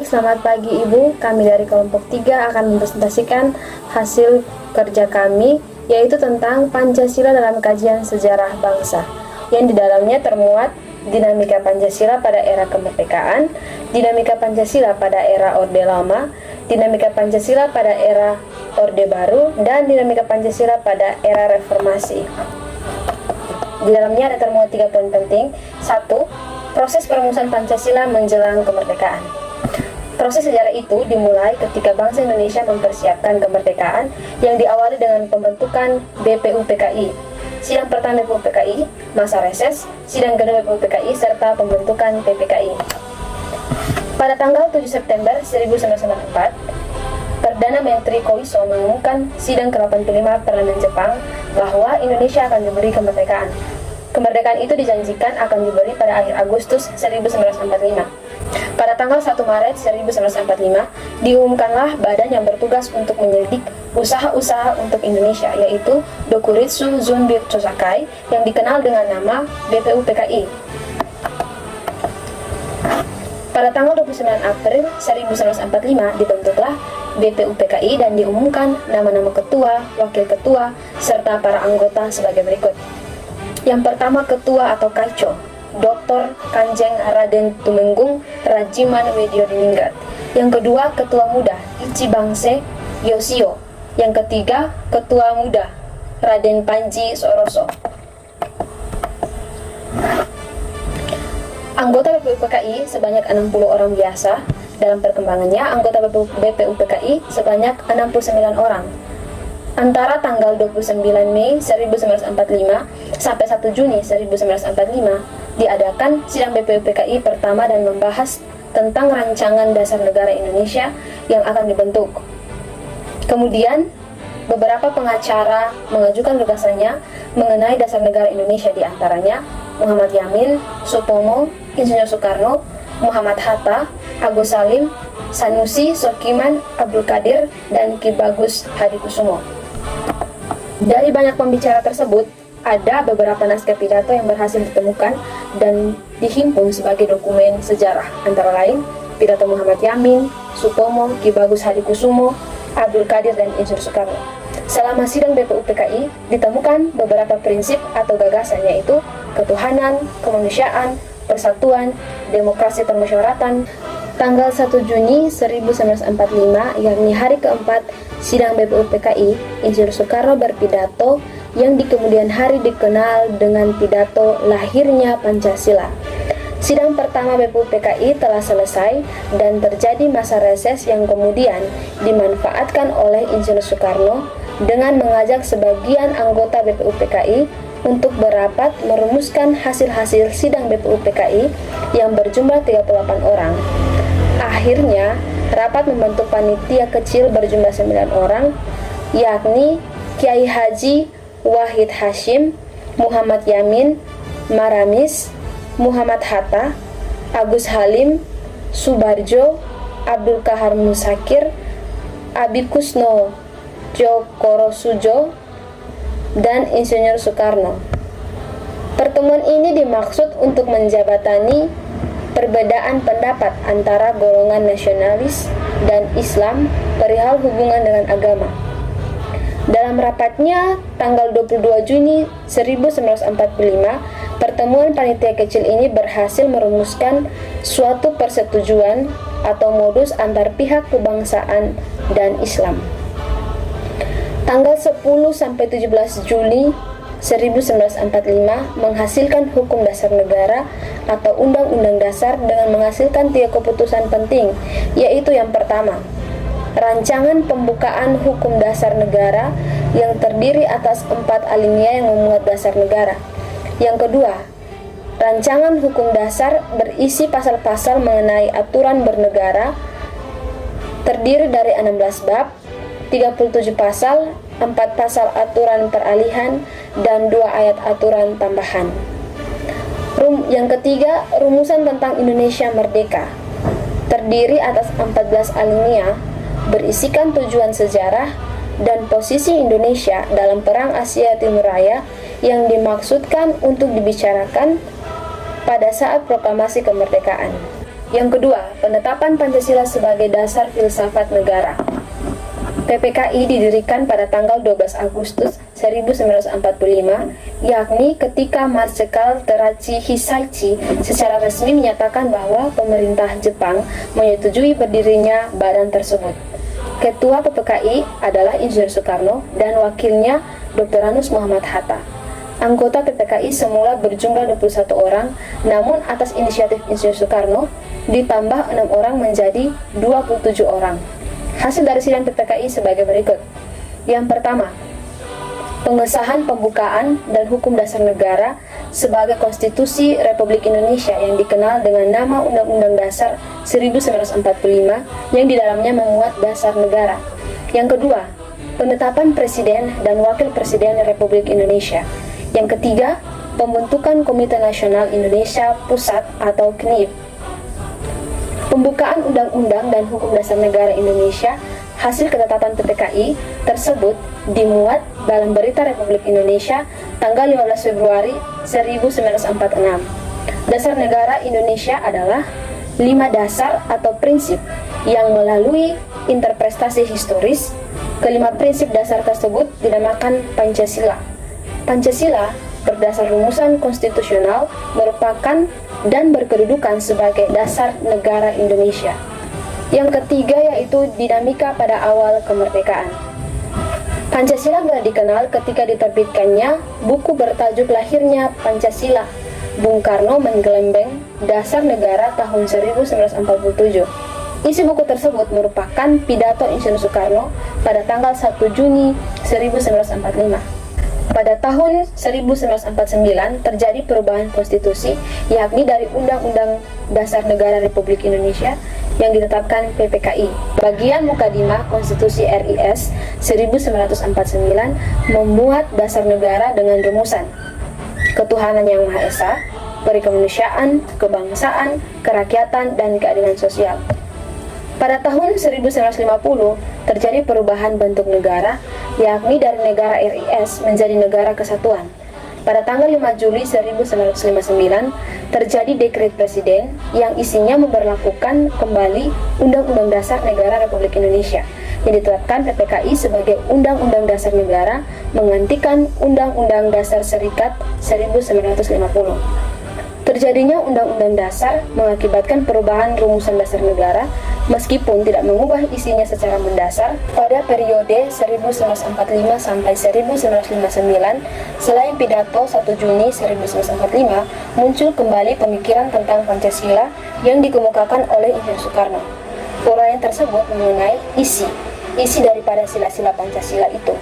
Baik, selamat pagi Ibu. Kami dari kelompok 3 akan mempresentasikan hasil kerja kami, yaitu tentang Pancasila dalam kajian sejarah bangsa, yang di dalamnya termuat dinamika Pancasila pada era kemerdekaan, dinamika Pancasila pada era Orde Lama, dinamika Pancasila pada era Orde Baru, dan dinamika Pancasila pada era Reformasi. Di dalamnya ada termuat 3 poin penting. 1. Proses perumusan Pancasila menjelang kemerdekaan. Proses sejarah itu dimulai ketika bangsa Indonesia mempersiapkan kemerdekaan yang diawali dengan pembentukan BPUPKI, sidang pertama BPUPKI, masa reses, sidang kedua BPUPKI, serta pembentukan PPKI. Pada tanggal 7 September 1994, Perdana Menteri Koiso mengumumkan sidang ke-85 Parlemen Jepang bahwa Indonesia akan diberi kemerdekaan. Kemerdekaan itu dijanjikan akan diberi pada akhir Agustus 1945. Pada tanggal 1 Maret 1945, diumumkanlah badan yang bertugas untuk menyelidik usaha-usaha untuk Indonesia, yaitu Dokuritsu Zunbi Chosakai, yang dikenal dengan nama BPUPKI. Pada tanggal 29 April 1945, dibentuklah BPUPKI dan diumumkan nama-nama ketua, wakil ketua, serta para anggota sebagai berikut. Yang pertama, ketua atau Kaicho, Dr. Kanjeng Raden Tumenggung Rajiman Widyodiningrat. Yang kedua, ketua muda Ichibangse Yoshio. Yang ketiga, ketua muda Raden Panji Soroso. Anggota BPUPKI sebanyak 60 orang biasa. Dalam perkembangannya, anggota BPUPKI sebanyak 69 orang. Antara tanggal 29 Mei 1945 sampai 1 Juni 1945 diadakan sidang BPUPKI pertama dan membahas tentang rancangan dasar negara Indonesia yang akan dibentuk. Kemudian, beberapa pengacara mengajukan gagasannya mengenai dasar negara Indonesia, di antaranya Muhammad Yamin, Supomo, Insinyur Soekarno, Muhammad Hatta, Agus Salim, Sanusi, Sokiman, Abdul Qadir, dan Ki Bagus Hadikusumo. Dari banyak pembicara tersebut, ada beberapa naskah pidato yang berhasil ditemukan dan dihimpun sebagai dokumen sejarah, antara lain pidato Muhammad Yamin, Supomo, Ki Bagus Hadikusumo, Abdul Qadir, dan Insinyur Soekarno. Selama sidang BPUPKI, ditemukan beberapa prinsip atau gagasan, yaitu ketuhanan, kemanusiaan, persatuan, demokrasi permusyawaratan. Tanggal 1 Juni 1945, yakni hari keempat sidang BPUPKI, Insinyur Soekarno berpidato yang di kemudian hari dikenal dengan pidato lahirnya Pancasila. Sidang pertama BPUPKI telah selesai dan terjadi masa reses yang kemudian dimanfaatkan oleh Insinyur Soekarno dengan mengajak sebagian anggota BPUPKI untuk berapat merumuskan hasil-hasil sidang BPUPKI yang berjumlah 38 orang. Akhirnya, rapat membentuk panitia kecil berjumlah 9 orang, yakni Kiai Haji Wahid Hashim, Muhammad Yamin, Maramis, Muhammad Hatta, Agus Halim, Subarjo, Abdul Kahar Musakir, Abi Kusno Jokorosujo, dan Insinyur Soekarno. Pertemuan ini dimaksud untuk menjabatani perbedaan pendapat antara golongan nasionalis dan Islam perihal hubungan dengan agama. Dalam rapatnya tanggal 22 Juni 1945, pertemuan panitia kecil ini berhasil merumuskan suatu persetujuan atau modus antar pihak kebangsaan dan Islam. Tanggal 10 sampai 17 Juli 1945 menghasilkan Hukum Dasar Negara atau Undang-Undang Dasar dengan menghasilkan 3 keputusan penting, yaitu yang pertama, rancangan pembukaan Hukum Dasar Negara yang terdiri atas 4 alinea yang memuat dasar negara. Yang kedua, rancangan Hukum Dasar berisi pasal-pasal mengenai aturan bernegara terdiri dari 16 bab, 37 pasal, 4 pasal aturan peralihan, dan 2 ayat aturan tambahan. Yang ketiga, rumusan tentang Indonesia Merdeka terdiri atas 14 alinea, berisikan tujuan sejarah dan posisi Indonesia dalam Perang Asia Timur Raya yang dimaksudkan untuk dibicarakan pada saat proklamasi kemerdekaan. Yang kedua, penetapan Pancasila sebagai dasar filsafat negara. PPKI didirikan pada tanggal 12 Agustus 1945, yakni ketika Marsekal Teraichi Hisaichi secara resmi menyatakan bahwa pemerintah Jepang menyetujui berdirinya badan tersebut. Ketua PPKI adalah Insinyur Soekarno dan wakilnya Dr. Anus Muhammad Hatta. Anggota PPKI semula berjumlah 21 orang, namun atas inisiatif Insinyur Soekarno ditambah 6 orang menjadi 27 orang. Hasil dari sidang PPKI sebagai berikut. Yang pertama, pengesahan pembukaan dan hukum dasar negara sebagai Konstitusi Republik Indonesia yang dikenal dengan nama Undang-Undang Dasar 1945 yang di dalamnya memuat dasar negara. Yang kedua, penetapan Presiden dan Wakil Presiden Republik Indonesia. Yang ketiga, pembentukan Komite Nasional Indonesia Pusat atau KNIP. Pembukaan Undang-Undang dan Hukum Dasar Negara Indonesia hasil ketetapan PPKI tersebut dimuat dalam Berita Republik Indonesia tanggal 15 Februari 1946. Dasar negara Indonesia adalah 5 dasar atau prinsip yang melalui interpretasi historis. Kelima prinsip dasar tersebut dinamakan Pancasila. Pancasila berdasar rumusan konstitusional merupakan dan berkedudukan sebagai dasar negara Indonesia. Yang ketiga yaitu dinamika pada awal kemerdekaan. Pancasila mulai dikenal ketika diterbitkannya buku bertajuk Lahirnya Pancasila, Bung Karno menggelembeng Dasar Negara tahun 1947. Isi buku tersebut merupakan pidato Insinyur Soekarno pada tanggal 1 Juni 1945. Pada tahun 1949 terjadi perubahan konstitusi, yakni dari Undang-Undang Dasar Negara Republik Indonesia yang ditetapkan PPKI. Bagian Mukadimah Konstitusi RIS 1949 membuat dasar negara dengan rumusan ketuhanan yang Maha Esa, perikemanusiaan, kebangsaan, kerakyatan, dan keadilan sosial. Pada tahun 1950 terjadi perubahan bentuk negara, yakni dari negara RIS menjadi negara kesatuan. Pada tanggal 5 Juli 1959 terjadi dekret presiden yang isinya memberlakukan kembali Undang-Undang Dasar Negara Republik Indonesia yang ditetapkan PPKI sebagai Undang-Undang Dasar Negara menggantikan Undang-Undang Dasar Serikat 1950. Terjadinya Undang-Undang Dasar mengakibatkan perubahan rumusan dasar negara meskipun tidak mengubah isinya secara mendasar. Pada periode 1945 sampai 1959, selain pidato 1 Juni 1945, muncul kembali pemikiran tentang Pancasila yang dikemukakan oleh Insinyur Soekarno. Uraian tersebut mengenai isi daripada sila-sila Pancasila itu.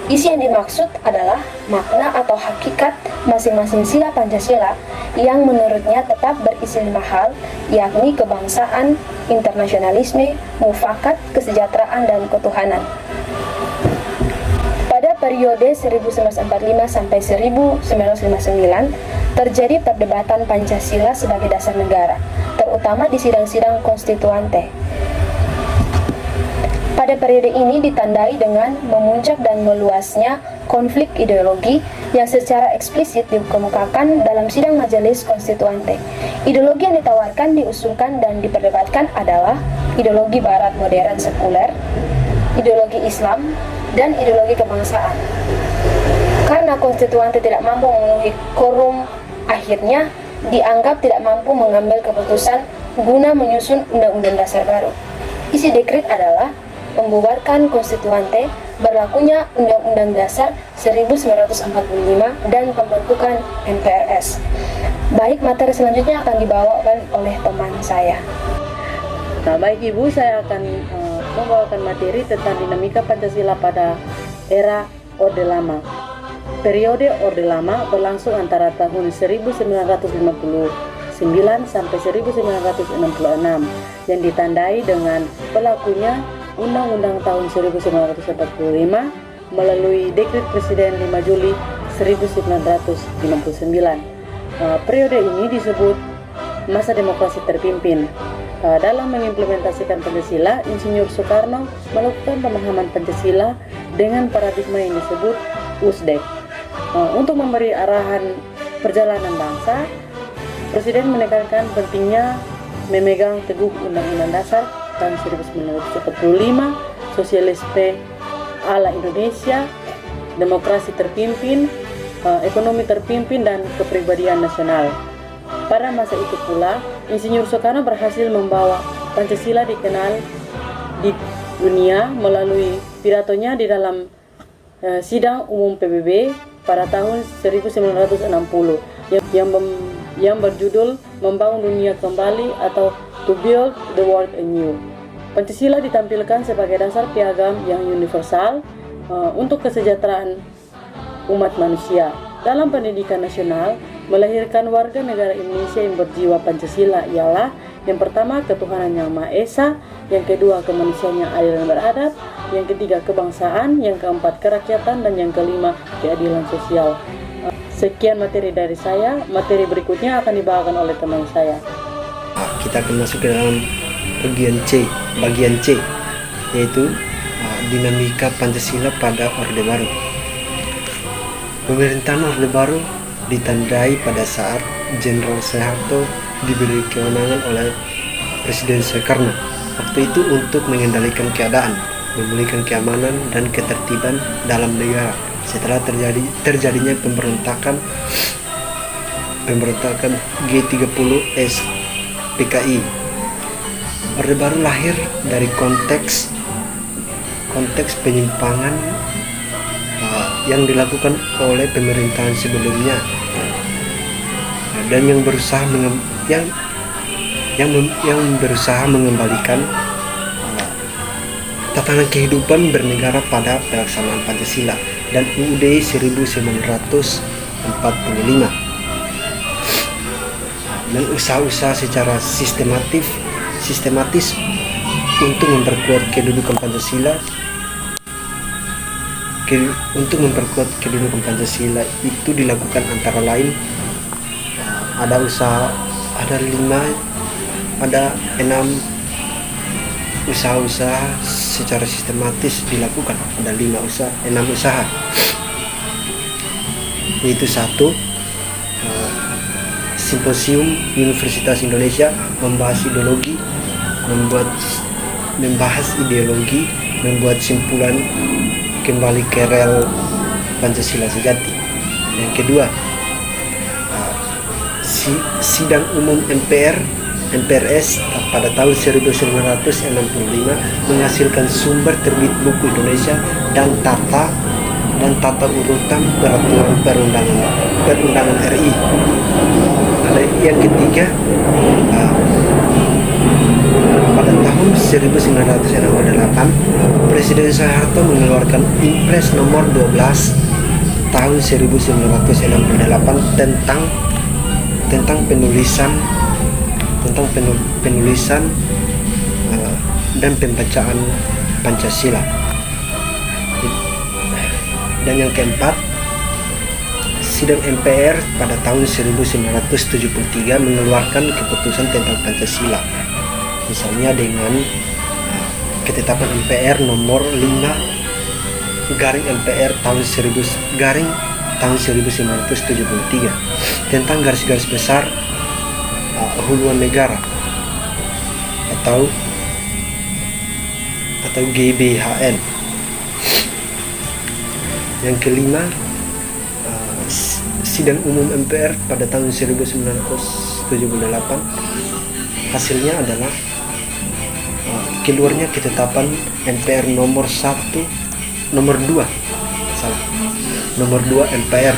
Isi yang dimaksud adalah makna atau hakikat masing-masing sila Pancasila yang menurutnya tetap berisi 5 hal, yakni kebangsaan, internasionalisme, mufakat, kesejahteraan, dan ketuhanan. Pada periode 1945 sampai 1959 terjadi perdebatan Pancasila sebagai dasar negara, terutama di sidang-sidang konstituante. Pada periode ini ditandai dengan memuncak dan meluasnya konflik ideologi yang secara eksplisit dikemukakan dalam sidang majelis konstituante. Ideologi yang ditawarkan, diusulkan, dan diperdebatkan adalah ideologi barat modern sekuler, ideologi Islam, dan ideologi kebangsaan. Karena konstituante tidak mampu memenuhi quorum, akhirnya dianggap tidak mampu mengambil keputusan guna menyusun undang-undang dasar baru. Isi dekret adalah membubarkan konstituante, berlakunya Undang-Undang Dasar 1945 dan pembentukan MPRS. Baik, materi selanjutnya akan dibawakan oleh teman saya. Nah, baik Ibu, saya akan membawakan materi tentang dinamika Pancasila pada era Orde Lama. Periode Orde Lama berlangsung antara tahun 1959 sampai 1966 yang ditandai dengan berlakunya Undang-Undang tahun 1945 melalui Dekret Presiden 5 Juli 1959. Periode ini disebut masa demokrasi terpimpin. Dalam mengimplementasikan Pancasila, Insinyur Soekarno melakukan pemahaman Pancasila dengan paradigma yang disebut USDEK. Untuk memberi arahan perjalanan bangsa, Presiden menekankan pentingnya memegang teguh Undang-Undang Dasar tahun 1945, sosialisme ala Indonesia, demokrasi terpimpin, ekonomi terpimpin, dan kepribadian nasional. Pada masa itu pula, Insinyur Soekarno berhasil membawa Pancasila dikenal di dunia melalui pidatonya di dalam sidang umum PBB pada tahun 1960 yang berjudul Membangun Dunia Kembali atau To Build the World Anew. Pancasila ditampilkan sebagai dasar piagam yang universal untuk kesejahteraan umat manusia. Dalam pendidikan nasional, melahirkan warga negara Indonesia yang berjiwa Pancasila ialah yang pertama ketuhanan yang Maha Esa, yang kedua kemanusiaan yang adil dan beradab, yang ketiga kebangsaan, yang keempat kerakyatan, dan yang kelima keadilan sosial. Sekian materi dari saya. Materi berikutnya akan dibawakan oleh teman saya. Kita akan masuk ke dalam bagian C, yaitu dinamika Pancasila pada Orde Baru. Pemerintahan Orde Baru ditandai pada saat Jenderal Soeharto diberi kewenangan oleh Presiden Soekarno waktu itu untuk mengendalikan keadaan, memulihkan keamanan dan ketertiban dalam negara setelah terjadinya pemberontakan G30S PKI. Orde Baru lahir dari konteks penyimpangan yang dilakukan oleh pemerintahan sebelumnya dan yang berusaha mengembalikan tatanan kehidupan bernegara pada pelaksanaan Pancasila dan UUD 1945, dan usaha-usaha secara sistematis untuk memperkuat kedudukan Pancasila itu dilakukan antara lain ada 6 usaha-usaha secara sistematis dilakukan. Ada 6 usaha, yaitu 1, Simposium Universitas Indonesia membahas ideologi, membuat simpulan kembali ke rel Pancasila sejati. Yang kedua, sidang umum MPRS pada tahun 1965 menghasilkan sumber terbit buku Indonesia dan tata urutan peraturan perundangan RI. Ada yang ketiga, pada tahun 1968 Presiden Soeharto mengeluarkan Impres nomor 12 tahun 1968 tentang penulisan dan pembacaan Pancasila. Dan yang keempat, sidang MPR pada tahun 1973 mengeluarkan keputusan tentang Pancasila, misalnya dengan ketetapan MPR nomor 5/MPR tahun 1973 tentang garis-garis besar haluan negara atau GBHN. Yang kelima, sidang umum MPR pada tahun 1978 hasilnya adalah keluarnya ketetapan MPR nomor 2 MPR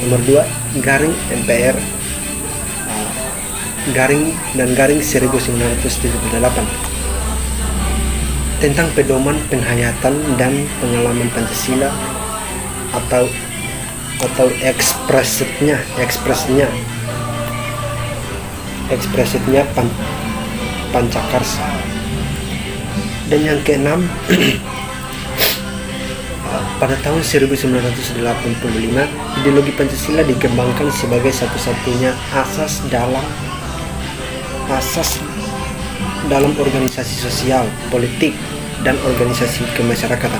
nomor 2 garing MPR garing 1978 tentang pedoman penghayatan dan pengalaman Pancasila atau ekspresinya Pancakarsa. Dan yang keenam, pada tahun 1985 ideologi Pancasila dikembangkan sebagai satu-satunya asas dalam organisasi sosial, politik, dan organisasi kemasyarakatan.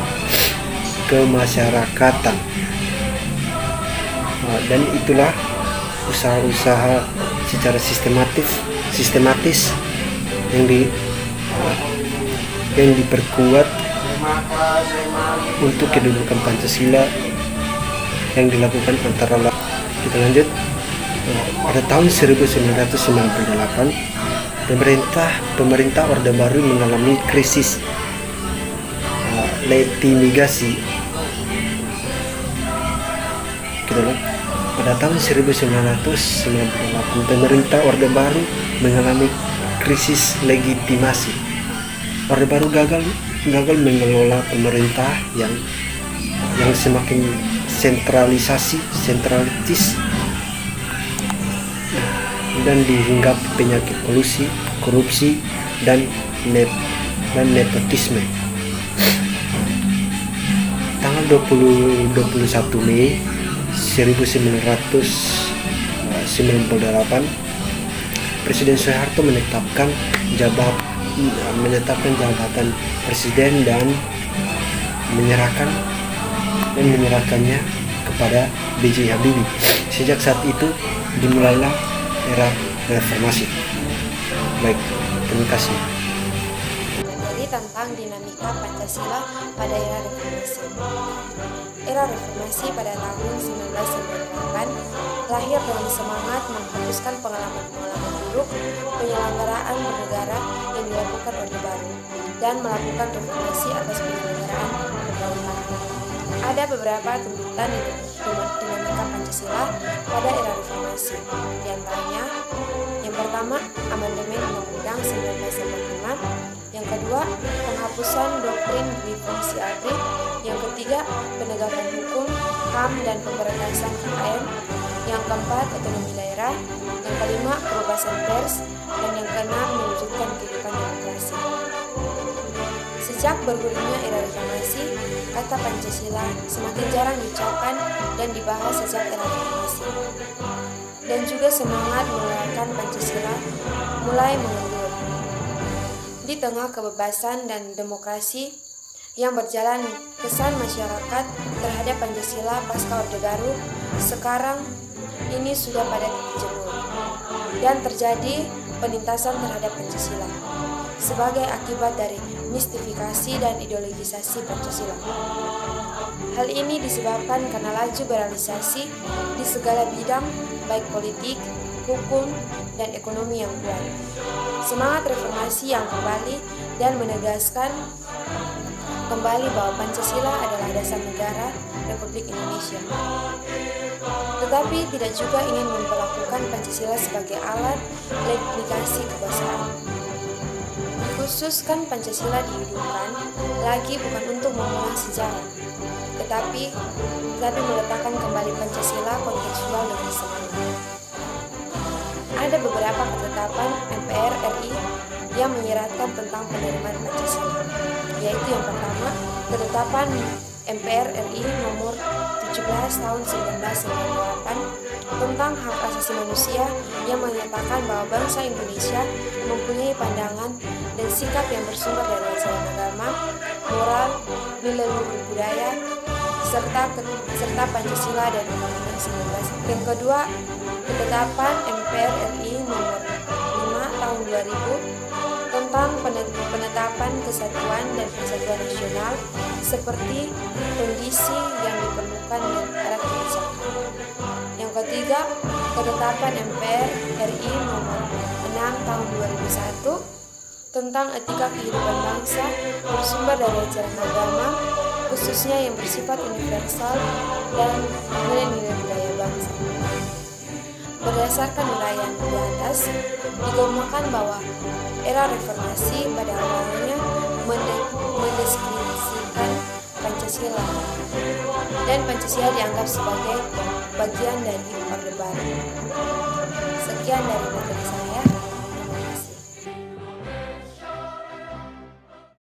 Dan itulah usaha-usaha secara sistematis yang di yang diperkuat untuk kedudukan Pancasila yang dilakukan antara lain. Kita lanjut. Pada tahun 1998 pemerintah Orde Baru mengalami krisis legitimasi. Pada tahun 1998 pemerintah Orde Baru mengalami krisis legitimasi. Orde Baru gagal mengelola pemerintah yang semakin sentralitis dan dihinggapi penyakit polusi, korupsi dan nepotisme. Tanggal 21 Mei 1998 Presiden Soeharto menetapkan jabatan presiden dan menyerahkannya kepada B.J. Habibie. Sejak saat itu dimulailah era reformasi. Baik, terima kasih. Materi tentang dinamika Pancasila pada era reformasi. Era reformasi pada tahun 1998 lahir dengan semangat menghapuskan pengalaman-pengalaman buruk penyelenggaraan bernegara yang dilakukan Orde Baru dan melakukan reformasi atas penyelenggaraan pemerintahan. Ada beberapa tuntutan dinamika Pancasila pada era reformasi. Di antaranya, yang pertama, amandemen Undang-Undang 1945. Yang kedua, penghapusan doktrin dui fungsi ABRI. Yang ketiga, penegakan hukum, HAM dan pemberantasan KKN. Yang keempat, otonomi daerah. Yang kelima, kebebasan pers. Dan yang keenam, mewujudkan kehidupan demokrasi. Sejak bergulirnya era reformasi, kata Pancasila semakin jarang diucapkan dan dibahas sejak era reformasi. Dan juga semangat mengeluarkan Pancasila mulai mengendur. Di tengah kebebasan dan demokrasi yang berjalan, kesan masyarakat terhadap Pancasila pasca Orde Baru sekarang ini sudah pada titik jenuh dan terjadi penintasan terhadap Pancasila sebagai akibat dari mistifikasi dan ideologisasi Pancasila. Hal ini disebabkan karena laju berrealisasi di segala bidang, baik politik, hukum, dan ekonomi yang kuat. Semangat reformasi yang kembali dan menegaskan kembali bahwa Pancasila adalah dasar negara Republik Indonesia. Tetapi tidak juga ingin memperlakukan Pancasila sebagai alat legitimasi kekuasaan. Dikhususkan Pancasila dihidupkan lagi bukan untuk mengulang sejarah, tetapi meletakkan kembali Pancasila kontekstual dengan semangat. Ada beberapa ketetapan MPR RI yang menyeratkan tentang penerimaan Pancasila, yaitu yang pertama, ketetapan MPR RI nomor 17 tahun 1998 tentang hak asasi manusia yang menyatakan bahwa bangsa Indonesia mempunyai pandangan dan sikap yang bersumber dari ajaran agama, moral, nilai luhur budaya, serta Pancasila dan Undang-Undang 19. Yang kedua, ketetapan MPR RI nomor 5 tahun 2000 tentang penetapan kesatuan dan persatuan nasional seperti kondisi yang diperlukan dalam kebijakan. Yang ketiga, ketetapan MPR RI nomor 6 tahun 2001 tentang etika kehidupan bangsa bersumber dari ajaran agama, khususnya yang bersifat universal dan nilai-nilai budaya bangsa. Berdasarkan uraian di atas, dikemukakan bahwa era reformasi pada awalnya mendeskripsikan Pancasila dan Pancasila dianggap sebagai bagian dari Orde Baru. Sekian dari materi saya.